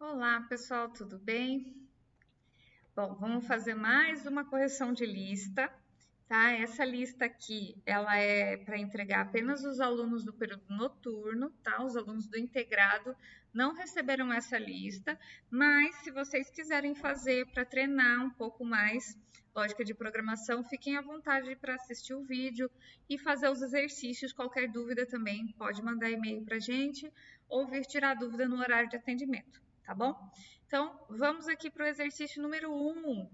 Olá, pessoal, tudo bem? Bom, vamos fazer mais uma correção de lista, tá? Essa lista aqui, ela é para entregar apenas os alunos do período noturno, tá? Os alunos do integrado não receberam essa lista, mas se vocês quiserem fazer para treinar um pouco mais lógica de programação, fiquem à vontade para assistir o vídeo e fazer os exercícios. Qualquer dúvida também pode mandar e-mail para a gente ou vir tirar dúvida no horário de atendimento, tá bom? Então, vamos aqui para o exercício número 1.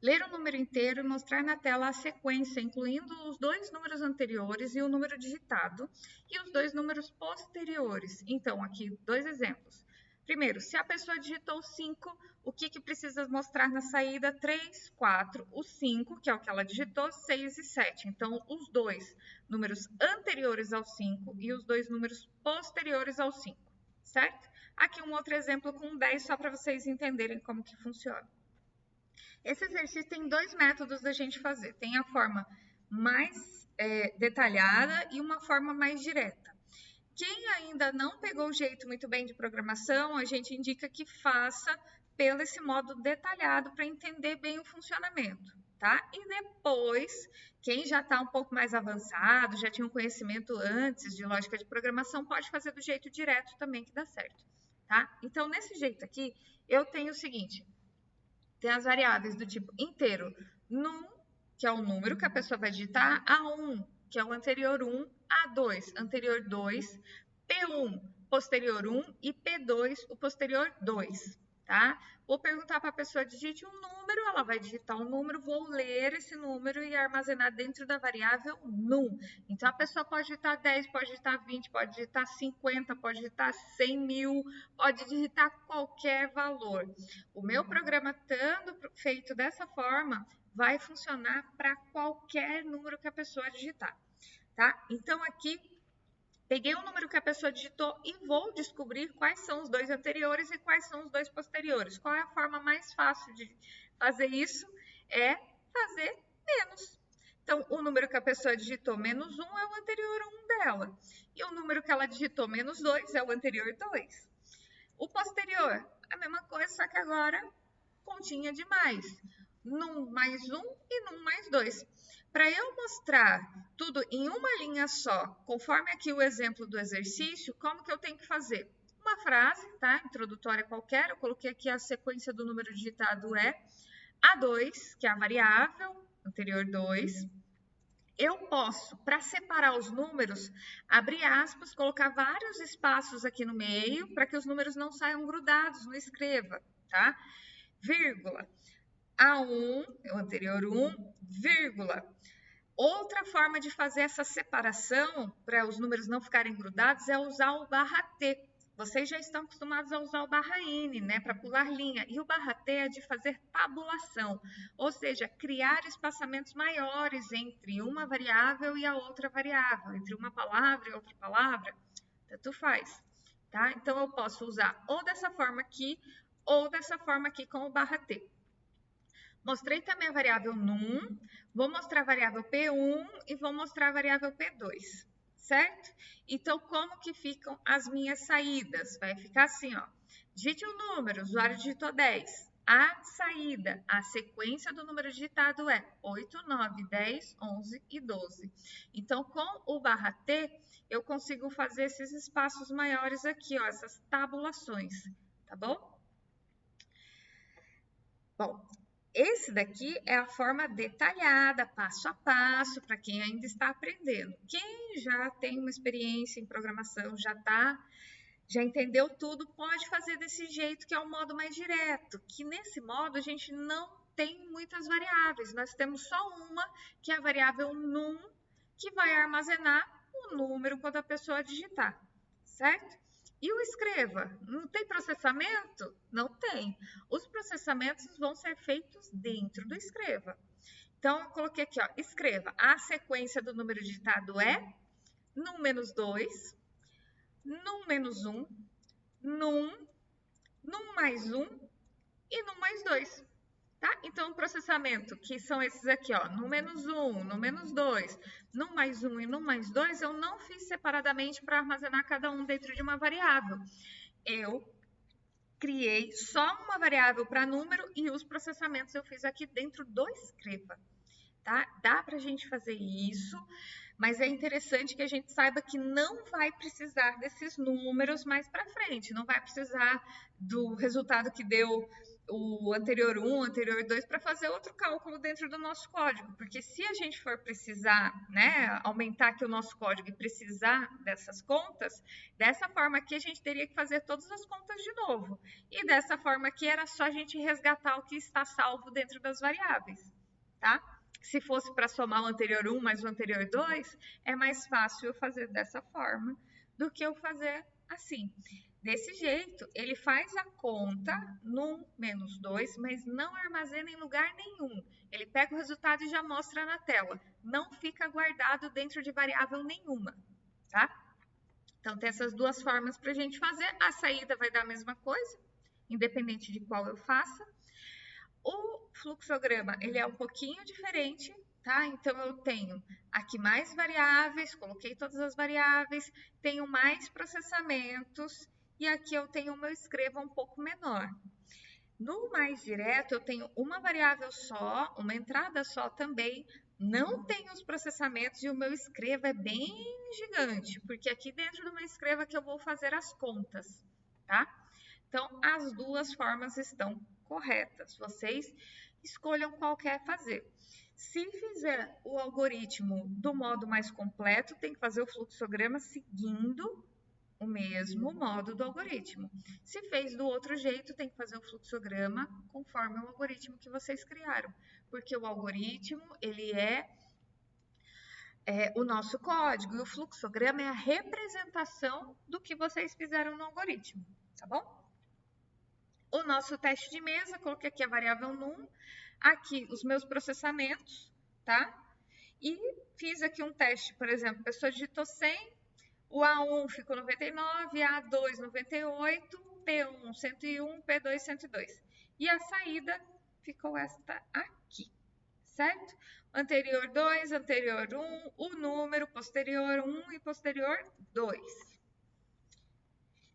Ler o número inteiro e mostrar na tela a sequência, incluindo os dois números anteriores e o número digitado, e os dois números posteriores. Então, aqui, dois exemplos. Primeiro, se a pessoa digitou 5, o que precisa mostrar na saída? 3, 4, o 5, que é o que ela digitou, 6 e 7. Então, os dois números anteriores ao 5 e os dois números posteriores ao 5, certo? Aqui um outro exemplo com 10, só para vocês entenderem como que funciona. Esse exercício tem dois métodos da gente fazer. Tem a forma mais detalhada e uma forma mais direta. Quem ainda não pegou o jeito muito bem de programação, a gente indica que faça pelo esse modo detalhado para entender bem o funcionamento, tá? E depois, quem já está um pouco mais avançado, já tinha um conhecimento antes de lógica de programação, pode fazer do jeito direto também que dá certo, tá? Então, nesse jeito aqui, eu tenho o seguinte, tem as variáveis do tipo inteiro, num, que é o número que a pessoa vai digitar, A1, que é o anterior 1, A2, anterior 2, P1, posterior 1 e P2, o posterior 2, tá? Vou perguntar para a pessoa, digite um número, ela vai digitar um número, vou ler esse número e armazenar dentro da variável num. Então, a pessoa pode digitar 10, pode digitar 20, pode digitar 50, pode digitar 100 mil, pode digitar qualquer valor. O meu programa, estando feito dessa forma, vai funcionar para qualquer número que a pessoa digitar, tá? Então, aqui, peguei o número que a pessoa digitou e vou descobrir quais são os dois anteriores e quais são os dois posteriores. Qual é a forma mais fácil de fazer isso? É fazer menos. Então, o número que a pessoa digitou menos 1 é o anterior 1 dela. E o número que ela digitou menos 2 é o anterior 2. O posterior, a mesma coisa, só que agora continha de mais. Num mais 1 e num mais 2. Para eu mostrar tudo em uma linha só, conforme aqui o exemplo do exercício, como que eu tenho que fazer? Uma frase, tá? Introdutória qualquer, eu coloquei aqui a sequência do número digitado é A2, que é a variável, anterior 2. Eu posso, para separar os números, abrir aspas, colocar vários espaços aqui no meio, para que os números não saiam grudados no escreva, tá? Vírgula. A1, o anterior 1, vírgula. Outra forma de fazer essa separação, para os números não ficarem grudados, é usar o barra T. Vocês já estão acostumados a usar o barra N, né, para pular linha. E o barra T é de fazer tabulação, ou seja, criar espaçamentos maiores entre uma variável e a outra variável, entre uma palavra e outra palavra, tanto faz, tá? Então, eu posso usar ou dessa forma aqui, ou dessa forma aqui com o barra T. Mostrei também a variável num, vou mostrar a variável P1 e vou mostrar a variável P2, certo? Então, como que ficam as minhas saídas? Vai ficar assim, ó. Digite um número, o usuário digitou 10. A saída, a sequência do número digitado é 8, 9, 10, 11 e 12. Então, com o barra T, eu consigo fazer esses espaços maiores aqui, ó, essas tabulações, tá bom? Bom, esse daqui é a forma detalhada, passo a passo, para quem ainda está aprendendo. Quem já tem uma experiência em programação, já entendeu tudo, pode fazer desse jeito, que é o modo mais direto, que nesse modo a gente não tem muitas variáveis, nós temos só uma, que é a variável num, que vai armazenar o número quando a pessoa digitar, certo? E o escreva, não tem processamento? Não tem. Os processamentos vão ser feitos dentro do escreva. Então, eu coloquei aqui, ó, escreva. A sequência do número digitado é num menos 2, num menos 1, num mais 1 e num mais 2. Tá? Então, o processamento, que são esses aqui, ó, no menos 1, no menos 2, no mais 1 e no mais 2, eu não fiz separadamente para armazenar cada um dentro de uma variável. Eu criei só uma variável para número e os processamentos eu fiz aqui dentro do Escreva, tá? Dá para a gente fazer isso, mas é interessante que a gente saiba que não vai precisar desses números mais para frente, não vai precisar do resultado que deu o anterior 1, o anterior 2, para fazer outro cálculo dentro do nosso código, porque se a gente for precisar, né, aumentar aqui o nosso código e precisar dessas contas, dessa forma aqui a gente teria que fazer todas as contas de novo, e dessa forma aqui era só a gente resgatar o que está salvo dentro das variáveis, tá? Se fosse para somar o anterior 1 mais o anterior 2, é mais fácil eu fazer dessa forma do que eu fazer assim. Desse jeito, ele faz a conta no menos 2, mas não armazena em lugar nenhum. Ele pega o resultado e já mostra na tela. Não fica guardado dentro de variável nenhuma, tá? Então, tem essas duas formas para a gente fazer. A saída vai dar a mesma coisa, independente de qual eu faça. O fluxograma, ele é um pouquinho diferente, tá? Então, eu tenho aqui mais variáveis, coloquei todas as variáveis, tenho mais processamentos, e aqui eu tenho o meu Escreva um pouco menor. No mais direto, eu tenho uma variável só, uma entrada só também, não tenho os processamentos e o meu Escreva é bem gigante, porque aqui dentro do meu Escreva que eu vou fazer as contas, tá? Então, as duas formas estão corretas. Vocês escolham qual quer fazer. Se fizer o algoritmo do modo mais completo, tem que fazer o fluxograma seguindo o mesmo modo do algoritmo. Se fez do outro jeito, tem que fazer o fluxograma conforme o algoritmo que vocês criaram. Porque o algoritmo, ele é o nosso código, e o fluxograma é a representação do que vocês fizeram no algoritmo, tá bom? O nosso teste de mesa, coloquei aqui a variável num, aqui os meus processamentos, tá? E fiz aqui um teste, por exemplo, a pessoa digitou 100, o A1 ficou 99, A2 98, P1 101, P2 102. E a saída ficou esta aqui, certo? Anterior 2, anterior 1, o número, posterior 1 e posterior 2.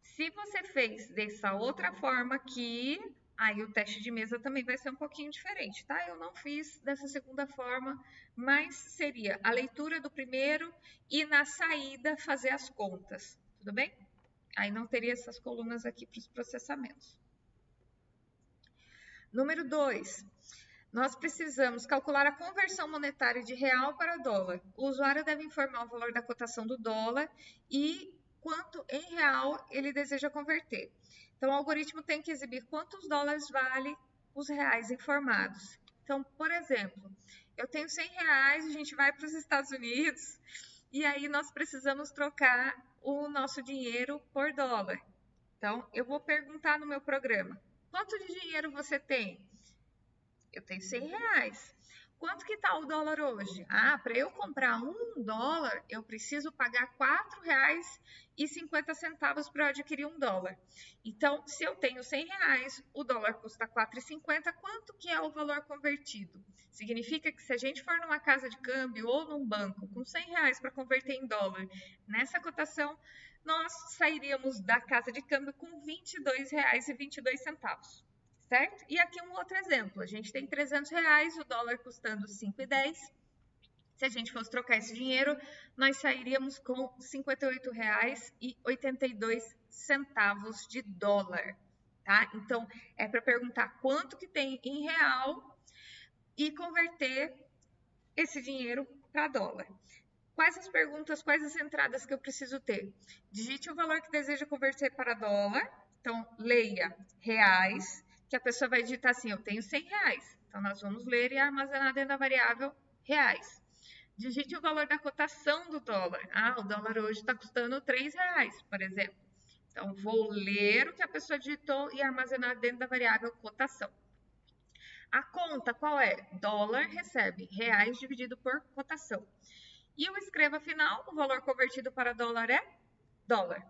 Se você fez dessa outra forma aqui, aí o teste de mesa também vai ser um pouquinho diferente, tá? Eu não fiz dessa segunda forma, mas seria a leitura do primeiro e na saída fazer as contas, tudo bem? Aí não teria essas colunas aqui para os processamentos. Número 2. Nós precisamos calcular a conversão monetária de real para dólar. O usuário deve informar o valor da cotação do dólar e quanto em real ele deseja converter. Então, o algoritmo tem que exibir quantos dólares vale os reais informados. Então, por exemplo, eu tenho 100 reais, a gente vai para os Estados Unidos e aí nós precisamos trocar o nosso dinheiro por dólar. Então, eu vou perguntar no meu programa, quanto de dinheiro você tem? Eu tenho 100 reais. Quanto que está o dólar hoje? Ah, para eu comprar $1, eu preciso pagar R$4,50 para adquirir $1. Então, se eu tenho 100 reais, o dólar custa R$4,50, quanto que é o valor convertido? Significa que se a gente for numa casa de câmbio ou num banco com 100 reais para converter em dólar, nessa cotação, nós sairíamos da casa de câmbio com R$22,22. Certo? E aqui um outro exemplo, a gente tem 300 reais, o dólar custando 5,10. Se a gente fosse trocar esse dinheiro, nós sairíamos com R$58,82 de dólar, tá? Então, é para perguntar quanto que tem em real e converter esse dinheiro para dólar. Quais as perguntas, quais as entradas que eu preciso ter? Digite o valor que deseja converter para dólar, então leia reais, que a pessoa vai digitar assim, eu tenho 100 reais. Então, nós vamos ler e armazenar dentro da variável reais. Digite o valor da cotação do dólar. Ah, o dólar hoje está custando R$3, por exemplo. Então, vou ler o que a pessoa digitou e armazenar dentro da variável cotação. A conta qual é? Dólar recebe reais dividido por cotação. E o Escreva final, o valor convertido para dólar é dólar.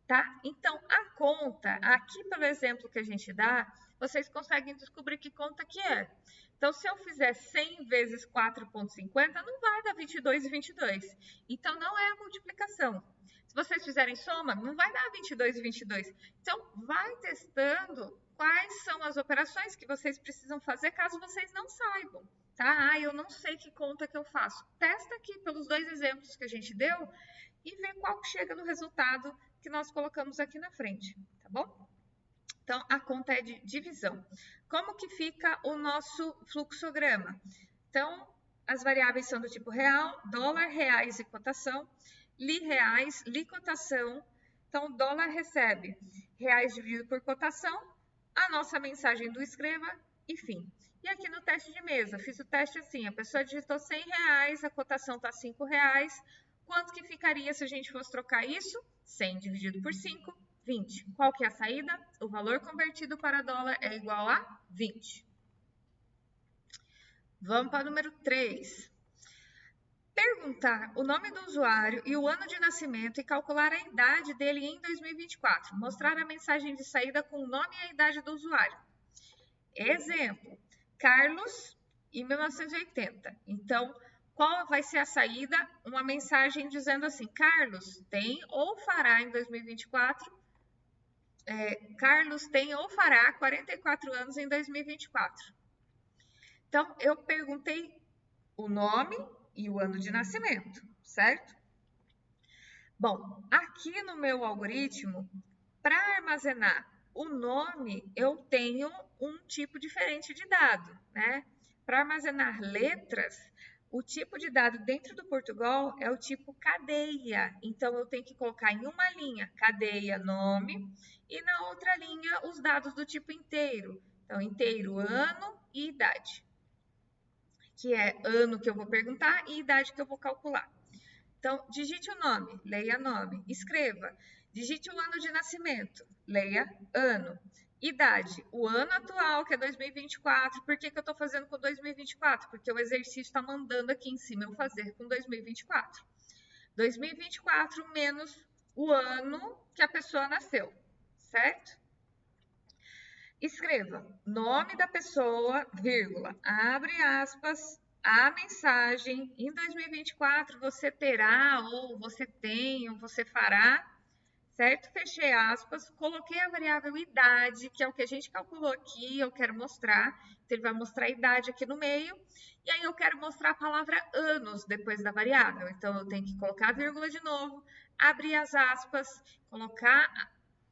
Tá? Então, a conta, aqui pelo exemplo que a gente dá, vocês conseguem descobrir que conta que é. Então, se eu fizer 100 vezes 4,50, não vai dar 22,22. Então, não é a multiplicação. Se vocês fizerem soma, não vai dar 22 e 22. Então, vai testando quais são as operações que vocês precisam fazer caso vocês não saibam, tá? Ah, eu não sei que conta que eu faço. Testa aqui pelos 2 exemplos que a gente deu e vê qual que chega no resultado que nós colocamos aqui na frente, tá bom? Então, a conta é de divisão. Como que fica o nosso fluxograma? Então, as variáveis são do tipo real, dólar, reais e cotação, li reais, li cotação. Então, dólar recebe reais dividido por cotação, a nossa mensagem do escreva e fim. E aqui no teste de mesa, fiz o teste assim, a pessoa digitou 100 reais, a cotação está 5 reais. Quanto que ficaria se a gente fosse trocar isso? 100 dividido por 5, 20. Qual que é a saída? O valor convertido para dólar é igual a 20. Vamos para o número 3. Perguntar o nome do usuário e o ano de nascimento e calcular a idade dele em 2024. Mostrar a mensagem de saída com o nome e a idade do usuário. Exemplo, Carlos, em 1980. Então, qual vai ser a saída? Uma mensagem dizendo assim, Carlos tem ou fará em 2024, Carlos tem ou fará 44 anos em 2024. Então, eu perguntei o nome e o ano de nascimento, certo? Bom, aqui no meu algoritmo, para armazenar o nome, eu tenho um tipo diferente de dado, né? Para armazenar letras, o tipo de dado dentro do Portugal é o tipo cadeia. Então, eu tenho que colocar em uma linha cadeia nome e na outra linha os dados do tipo inteiro. Então, inteiro, ano e idade. Que é ano que eu vou perguntar e idade que eu vou calcular. Então, digite o nome, leia nome, escreva. Digite o ano de nascimento, leia ano. Idade, o ano atual, que é 2024. Por que eu estou fazendo com 2024? Porque o exercício está mandando aqui em cima eu fazer com 2024. 2024 menos o ano que a pessoa nasceu, certo? Escreva nome da pessoa, vírgula, abre aspas, a mensagem, em 2024 você terá, ou você tem, ou você fará, certo? Fechei aspas, coloquei a variável idade, que é o que a gente calculou aqui, eu quero mostrar, então ele vai mostrar a idade aqui no meio, e aí eu quero mostrar a palavra anos depois da variável, então eu tenho que colocar a vírgula de novo, abrir as aspas, colocar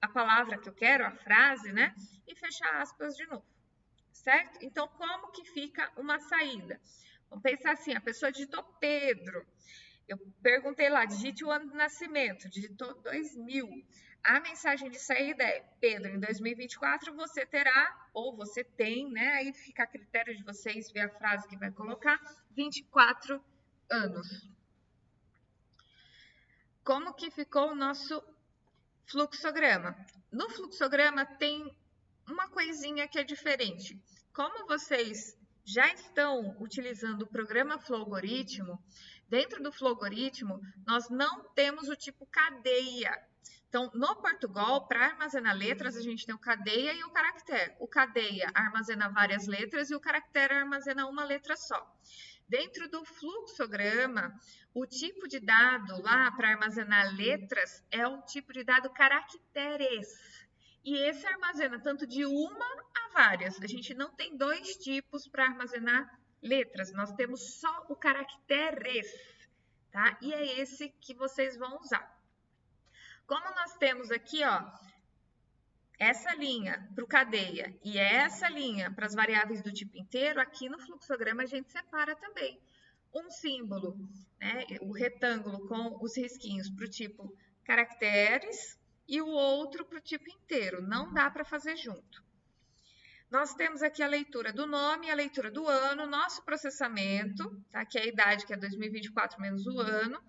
a palavra que eu quero, a frase, né? E fechar aspas de novo, certo? Então, como que fica uma saída? Vamos pensar assim, a pessoa digitou Pedro. Eu perguntei lá, digite o ano de nascimento, digitou 2000. A mensagem de saída é, Pedro, em 2024 você terá, ou você tem, né? Aí fica a critério de vocês ver a frase que vai colocar, 24 anos. Como que ficou o nosso fluxograma? No fluxograma tem uma coisinha que é diferente. Como vocês já estão utilizando o programa Flowgoritmo, dentro do Flowgoritmo nós não temos o tipo cadeia. Então, no Portugal, para armazenar letras, a gente tem o cadeia e o caractere. O cadeia armazena várias letras e o caractere armazena uma letra só. Dentro do fluxograma, o tipo de dado lá para armazenar letras é o tipo de dado caracteres. E esse armazena tanto de uma a várias. A gente não tem 2 tipos para armazenar letras, nós temos só o caracteres, tá? E é esse que vocês vão usar. Como nós temos aqui, ó, essa linha para o cadeia e essa linha para as variáveis do tipo inteiro, aqui no fluxograma a gente separa também um símbolo, né, o retângulo com os risquinhos para o tipo caracteres e o outro para o tipo inteiro, não dá para fazer junto. Nós temos aqui a leitura do nome, a leitura do ano, nosso processamento, tá, que é a idade, que é 2024 menos o ano,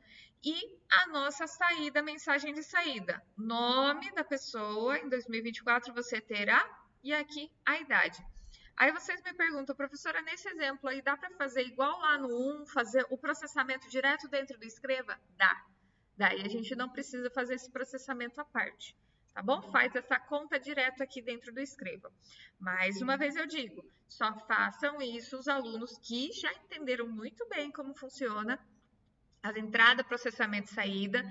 e a nossa saída, mensagem de saída. Nome da pessoa, em 2024 você terá, e aqui a idade. Aí vocês me perguntam, professora, nesse exemplo aí dá para fazer igual lá no 1, fazer o processamento direto dentro do escreva? Dá. Daí a gente não precisa fazer esse processamento à parte, tá bom? Faz essa conta direto aqui dentro do escreva. Mais uma vez eu digo, só façam isso os alunos que já entenderam muito bem como funciona a entrada, processamento e saída,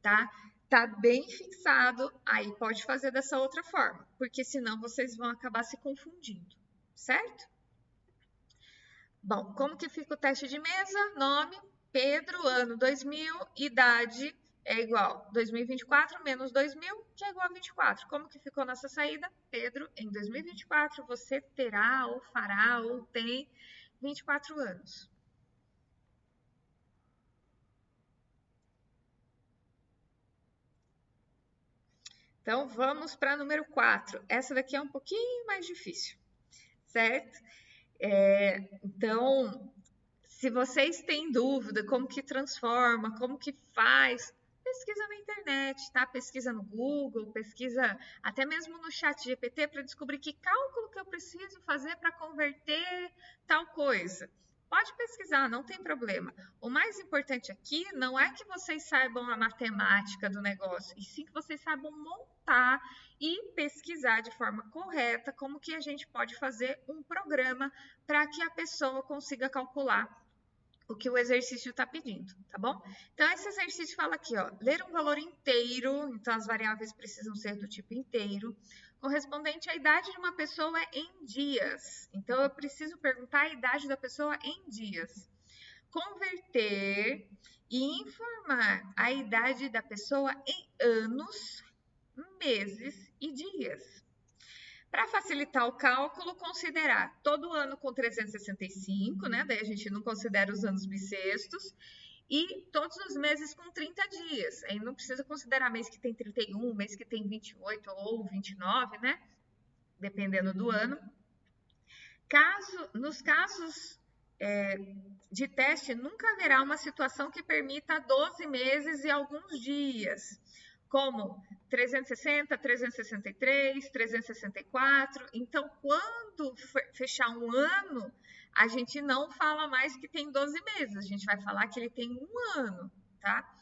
tá? tá bem fixado, aí pode fazer dessa outra forma, porque senão vocês vão acabar se confundindo, certo? Bom, como que fica o teste de mesa? Nome, Pedro, ano 2000, idade é igual 2024 menos 2000, que é igual a 24. Como que ficou nossa saída? Pedro, em 2024 você terá ou fará ou tem 24 anos. Então, vamos para número 4. Essa daqui é um pouquinho mais difícil, certo? Então, se vocês têm dúvida como que transforma, como que faz, pesquisa na internet, tá? Pesquisa no Google, pesquisa até mesmo no chat GPT para descobrir que cálculo que eu preciso fazer para converter tal coisa. Pode pesquisar, não tem problema. O mais importante aqui não é que vocês saibam a matemática do negócio, e sim que vocês saibam montar e pesquisar de forma correta como que a gente pode fazer um programa para que a pessoa consiga calcular o que o exercício está pedindo, tá bom? Então, esse exercício fala aqui, ó, ler um valor inteiro, então as variáveis precisam ser do tipo inteiro, correspondente à idade de uma pessoa em dias. Então, eu preciso perguntar a idade da pessoa em dias. Converter e informar a idade da pessoa em anos, meses e dias. Para facilitar o cálculo, considerar todo ano com 365, né? Daí a gente não considera os anos bissextos, e todos os meses com 30 dias. Aí não precisa considerar mês que tem 31, mês que tem 28 ou 29, né? Dependendo do ano. Nos casos de teste, nunca haverá uma situação que permita 12 meses e alguns dias, como 360, 363, 364. Então, quando fechar um ano, a gente não fala mais que tem 12 meses, a gente vai falar que ele tem um ano, tá?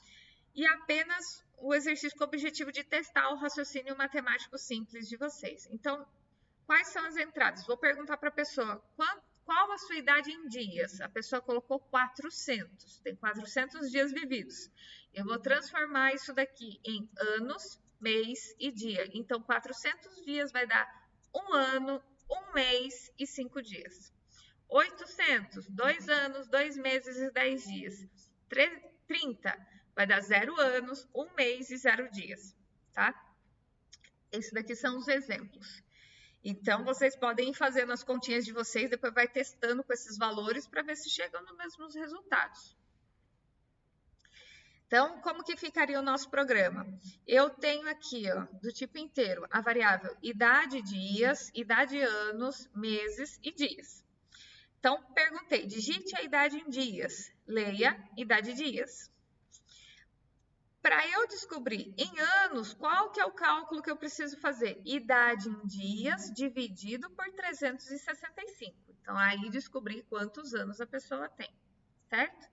E apenas o exercício com o objetivo de testar o raciocínio matemático simples de vocês. Então, quais são as entradas? Vou perguntar para a pessoa, qual a sua idade em dias? A pessoa colocou 400, tem 400 dias vividos. Eu vou transformar isso daqui em anos, mês e dia. Então, 400 dias vai dar um ano, um mês e 5 dias. 800, 2 anos, 2 meses e 10 dias. 30 vai dar 0 anos, 1 mês e 0 dias, tá? Esses daqui são os exemplos. Então, vocês podem ir fazendo as continhas de vocês, depois vai testando com esses valores para ver se chegam nos mesmos resultados. Então, como que ficaria o nosso programa? Eu tenho aqui, ó, do tipo inteiro, a variável idade dias, idade anos, meses e dias. Então, perguntei, digite a idade em dias, leia idade dias. Para eu descobrir em anos, qual que é o cálculo que eu preciso fazer? Idade em dias dividido por 365. Então, aí descobri quantos anos a pessoa tem, certo?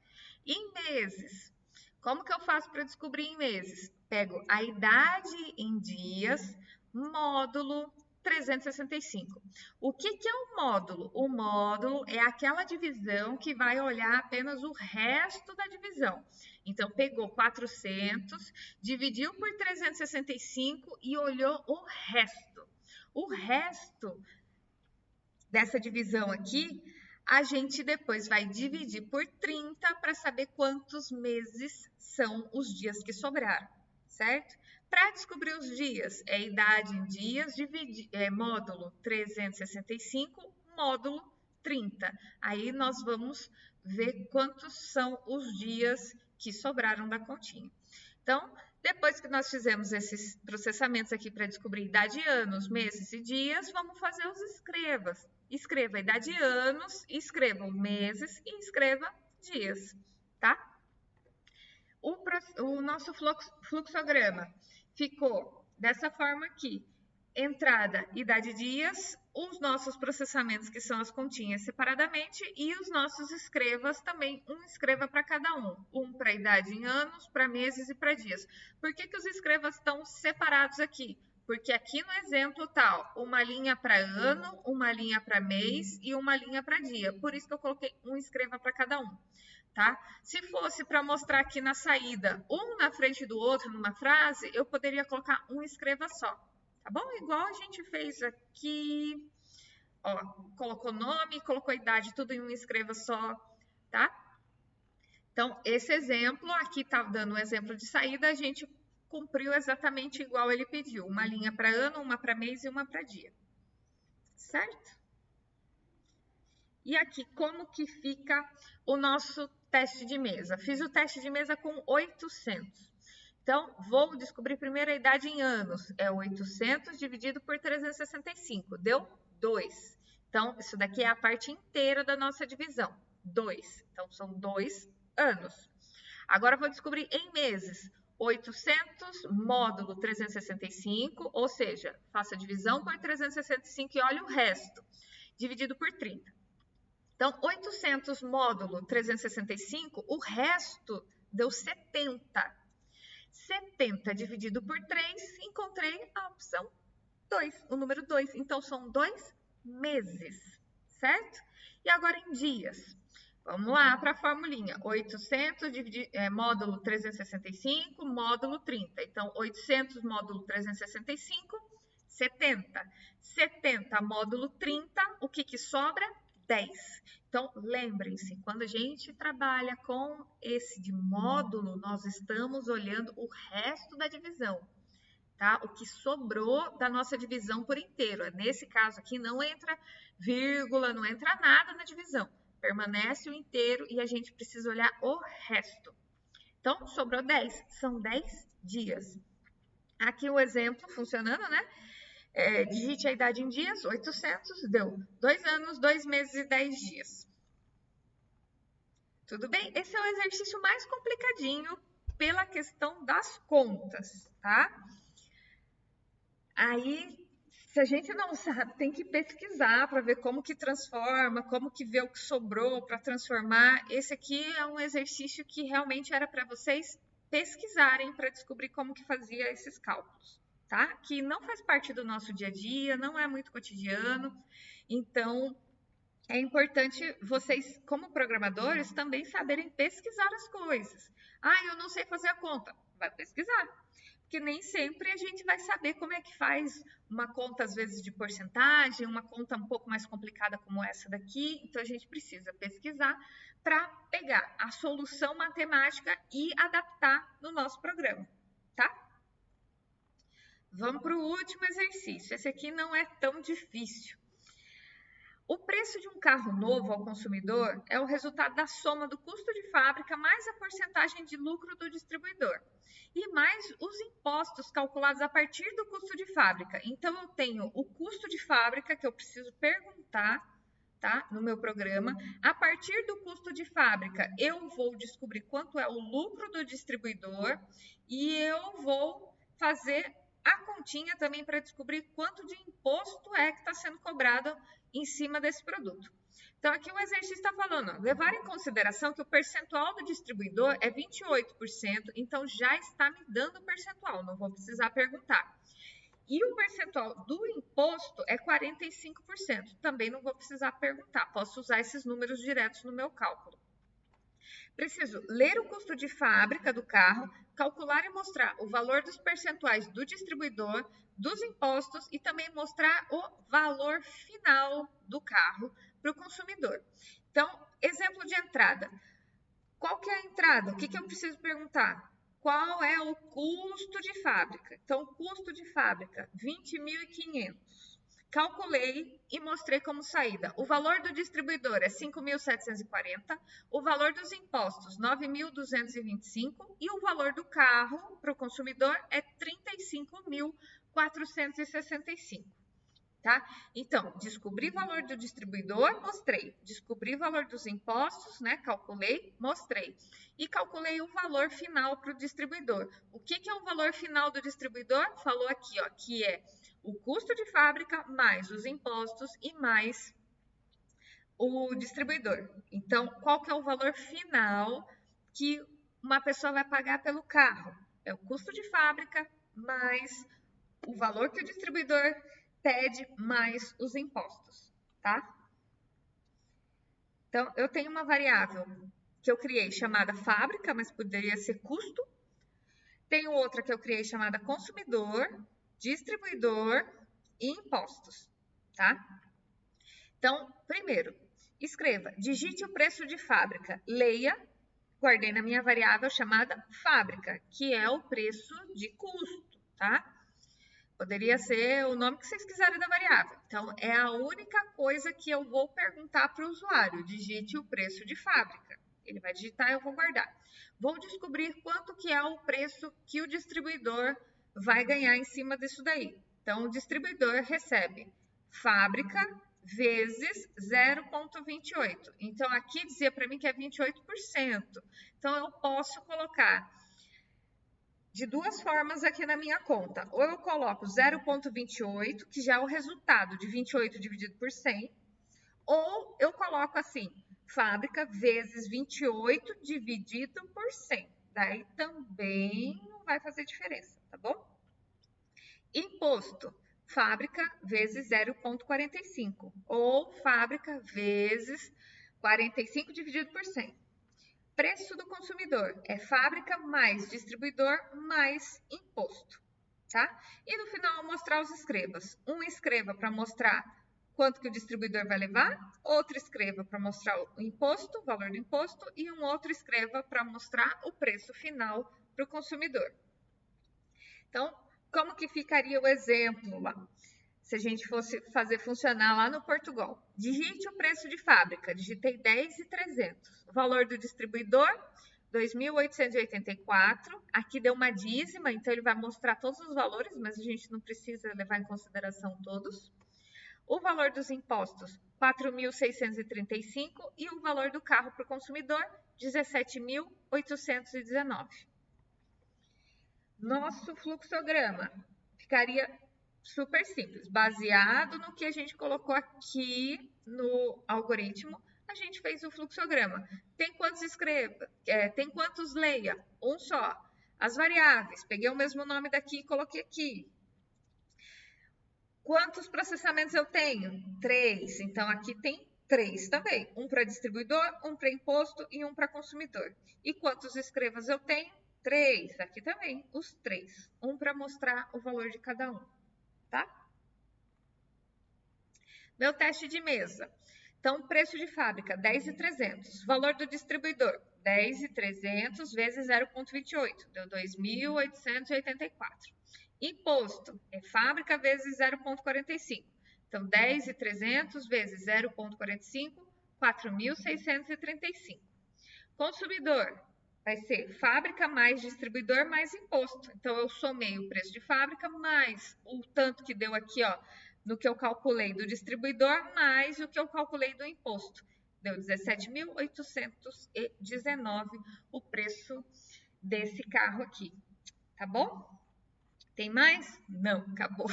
Em meses, como que eu faço para descobrir em meses? Pego a idade em dias, módulo 365. O que é um módulo? O módulo é aquela divisão que vai olhar apenas o resto da divisão. Então, pegou 400, dividiu por 365 e olhou o resto. O resto dessa divisão aqui, a gente depois vai dividir por 30 para saber quantos meses são os dias que sobraram, certo? Para descobrir os dias, é idade em dias, módulo 365, módulo 30. Aí nós vamos ver quantos são os dias que sobraram da continha. Então, depois que nós fizemos esses processamentos aqui para descobrir idade, anos, meses e dias, vamos fazer os escrevas. Escreva a idade anos, escreva meses e escreva dias, tá? O nosso fluxograma ficou dessa forma aqui. Entrada, idade dias, os nossos processamentos, que são as continhas separadamente, e os nossos escrevas também, um escreva para cada um. Um para idade em anos, para meses e para dias. Por que os escrevas estão separados aqui? Porque aqui no exemplo tá uma linha para ano, uma linha para mês e uma linha para dia. Por isso que eu coloquei um escreva para cada um, tá? Se fosse para mostrar aqui na saída, um na frente do outro numa frase, eu poderia colocar um escreva só, tá bom? Igual a gente fez aqui, ó, colocou nome, colocou idade, tudo em um escreva só, tá? Então, esse exemplo, aqui tá dando um exemplo de saída, a gente cumpriu exatamente igual ele pediu. Uma linha para ano, uma para mês e uma para dia. Certo? E aqui, como que fica o nosso teste de mesa? Fiz o teste de mesa com 800. Então, vou descobrir primeiro a idade em anos. É 800 dividido por 365. Deu 2. Então, isso daqui é a parte inteira da nossa divisão. 2. Então, são 2 anos. Agora, vou descobrir em meses. 800 módulo 365, ou seja, faça a divisão por 365 e olha o resto, dividido por 30. Então, 800 módulo 365, o resto deu 70. 70 dividido por 3, encontrei a opção 2, o número 2. Então, são 2 meses, certo? E agora em dias. Vamos lá para a formulinha. 800 módulo 365, módulo 30. Então, 800 módulo 365, 70. 70 módulo 30, o que sobra? 10. Então, lembrem-se, quando a gente trabalha com esse de módulo, nós estamos olhando o resto da divisão, tá? O que sobrou da nossa divisão por inteiro. Nesse caso aqui, não entra vírgula, não entra nada na divisão. Permanece o inteiro e a gente precisa olhar o resto. Então, sobrou 10. São 10 dias. Aqui o exemplo funcionando, né? Digite a idade em dias, 800, deu 2 anos, 2 meses e 10 dias. Tudo bem? Esse é o exercício mais complicadinho pela questão das contas, tá? Aí, se a gente não sabe, tem que pesquisar para ver como que transforma, como que vê o que sobrou para transformar. Esse aqui é um exercício que realmente era para vocês pesquisarem para descobrir como que fazia esses cálculos, tá? Que não faz parte do nosso dia a dia, não é muito cotidiano. Então, é importante vocês, como programadores, também saberem pesquisar as coisas. Ah, eu não sei fazer a conta. Vai pesquisar. Porque nem sempre a gente vai saber como é que faz uma conta, às vezes, de porcentagem, uma conta um pouco mais complicada como essa daqui. Então, a gente precisa pesquisar para pegar a solução matemática e adaptar no nosso programa, tá? Vamos para o último exercício. Esse aqui não é tão difícil. O preço de um carro novo ao consumidor é o resultado da soma do custo de fábrica mais a porcentagem de lucro do distribuidor e mais os impostos calculados a partir do custo de fábrica. Então, eu tenho o custo de fábrica que eu preciso perguntar, tá, no meu programa. A partir do custo de fábrica, eu vou descobrir quanto é o lucro do distribuidor e eu vou fazer a continha também para descobrir quanto de imposto é que está sendo cobrado em cima desse produto. Então, aqui o exercício está falando, ó, levar em consideração que o percentual do distribuidor é 28%, então já está me dando o percentual, não vou precisar perguntar. E o percentual do imposto é 45%, também não vou precisar perguntar, posso usar esses números diretos no meu cálculo. Preciso ler o custo de fábrica do carro, calcular e mostrar o valor dos percentuais do distribuidor, dos impostos e também mostrar o valor final do carro para o consumidor. Então, exemplo de entrada. Qual que é a entrada? O que eu preciso perguntar? Qual é o custo de fábrica? Então, custo de fábrica, 20.500. Calculei e mostrei como saída. O valor do distribuidor é 5.740, o valor dos impostos 9.225 e o valor do carro para o consumidor é 35.465. Tá? Então, descobri o valor do distribuidor, mostrei. Descobri o valor dos impostos, né? Calculei, mostrei. E calculei o valor final para o distribuidor. O que é o valor final do distribuidor? Falou aqui, ó, que é o custo de fábrica mais os impostos e mais o distribuidor. Então, qual que é o valor final que uma pessoa vai pagar pelo carro? É o custo de fábrica mais o valor que o distribuidor pede mais os impostos, tá? Então, eu tenho uma variável que eu criei chamada fábrica, mas poderia ser custo. Tenho outra que eu criei chamada consumidor, distribuidor e impostos, tá? Então, primeiro, escreva, digite o preço de fábrica, leia, guardei na minha variável chamada fábrica, que é o preço de custo, tá? Poderia ser o nome que vocês quiserem da variável. Então, é a única coisa que eu vou perguntar para o usuário. Digite o preço de fábrica. Ele vai digitar e eu vou guardar. Vou descobrir quanto que é o preço que o distribuidor vai ganhar em cima disso daí. Então, o distribuidor recebe fábrica vezes 0,28. Então, aqui dizia para mim que é 28%. Então, eu posso colocar de duas formas aqui na minha conta. Ou eu coloco 0,28, que já é o resultado de 28 dividido por 100, ou eu coloco assim, fábrica vezes 28 dividido por 100. Daí também não vai fazer diferença, tá bom? Imposto, fábrica vezes 0,45, ou fábrica vezes 45 dividido por 100. Preço do consumidor é fábrica mais distribuidor mais imposto, tá? E no final mostrar os escrevas. Um escreva para mostrar quanto que o distribuidor vai levar, outro escreva para mostrar o imposto, o valor do imposto, e um outro escreva para mostrar o preço final para o consumidor. Então, como que ficaria o exemplo lá? Se a gente fosse fazer funcionar lá no Portugal. Digite o preço de fábrica, digitei 10.300. O valor do distribuidor, 2.884. Aqui deu uma dízima, então ele vai mostrar todos os valores, mas a gente não precisa levar em consideração todos. O valor dos impostos, 4.635. E o valor do carro para o consumidor, 17.819. Nosso fluxograma ficaria super simples, baseado no que a gente colocou aqui no algoritmo, a gente fez o fluxograma. Tem quantos escreva? Tem quantos leia? Um só. As variáveis, peguei o mesmo nome daqui e coloquei aqui. Quantos processamentos eu tenho? 3. Então, aqui tem 3 também. Um para distribuidor, um para imposto e um para consumidor. E quantos escrevas eu tenho? 3. Aqui também, os 3. Um para mostrar o valor de cada um. Tá? Meu teste de mesa. Então, preço de fábrica, 10.300. Valor do distribuidor, 10.300 vezes 0,28, deu 2.884. Imposto, é fábrica vezes 0,45. Então, 10.300 vezes 0,45, 4.635. Consumidor, vai ser fábrica mais distribuidor mais imposto. Então, eu somei o preço de fábrica mais o tanto que deu aqui, ó, no que eu calculei do distribuidor, mais o que eu calculei do imposto. Deu 17.819 o preço desse carro aqui. Tá bom? Tem mais? Não, acabou.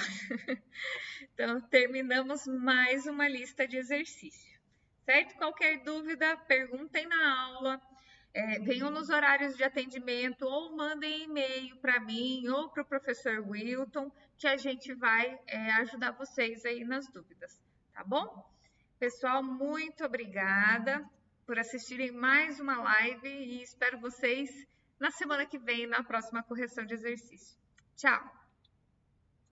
Então, terminamos mais uma lista de exercício. Certo? Qualquer dúvida, perguntem na aula. Venham nos horários de atendimento ou mandem e-mail para mim ou para o professor Wilton, que a gente vai ajudar vocês aí nas dúvidas, tá bom? Pessoal, muito obrigada por assistirem mais uma live e espero vocês na semana que vem, na próxima correção de exercício. Tchau!